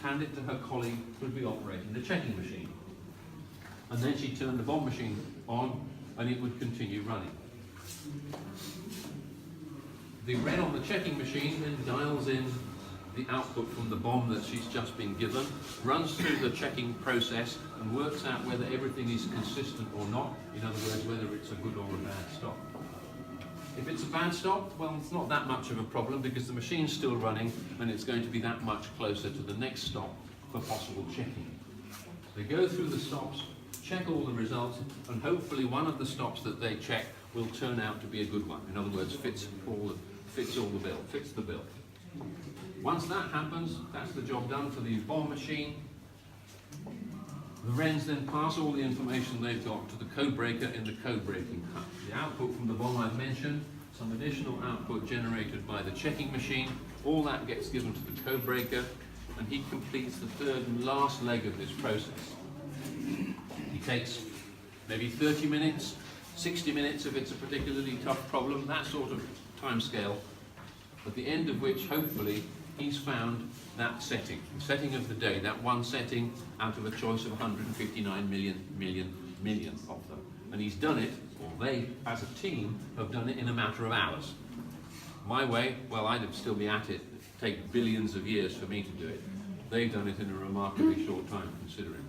hand it to her colleague who'd be operating the checking machine. And then she'd turn the bomb machine on and it would continue running. The red on the checking machine then dials in the output from the bomb that she's just been given, runs through the checking process and works out whether everything is consistent or not. In other words, whether it's a good or a bad stop. If it's a bad stop, well, it's not that much of a problem because the machine's still running and it's going to be that much closer to the next stop for possible checking. They go through the stops, check all the results, and hopefully one of the stops that they check will turn out to be a good one. In other words, fits the bill. Once that happens, that's the job done for the bomb machine. The wrens then pass all the information they've got to the code breaker in the code breaking hub. The output from the bomb I've mentioned, some additional output generated by the checking machine, all that gets given to the code breaker, and he completes the third and last leg of this process. He takes maybe 30 minutes, 60 minutes if it's a particularly tough problem, that sort of time scale, at the end of which, hopefully, he's found that setting, the setting of the day, that one setting out of a choice of 159 million of them. And he's done it, or they, as a team, have done it in a matter of hours. My way, well, I'd still be at it. It'd take billions of years for me to do it. They've done it in a remarkably short time, considering.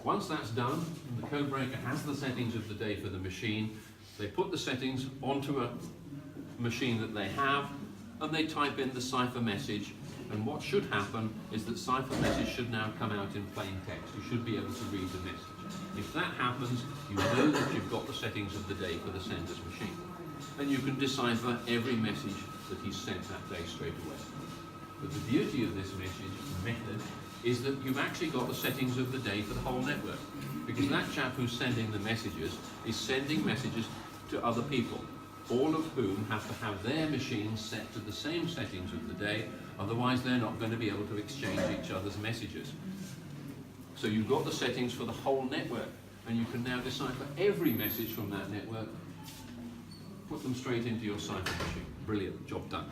Once that's done, the code breaker has the settings of the day for the machine. They put the settings onto a machine that they have, and they type in the cipher message, and what should happen is that cipher message should now come out in plain text. You should be able to read the message. If that happens, you know that you've got the settings of the day for the sender's machine, and you can decipher every message that he's sent that day straight away. But the beauty of this method is that you've actually got the settings of the day for the whole network, because that chap who's sending the messages is sending messages to other people, all of whom have to have their machines set to the same settings of the day, otherwise they're not going to be able to exchange each other's messages. So you've got the settings for the whole network, and you can now decipher every message from that network, put them straight into your cipher machine. Brilliant, job done.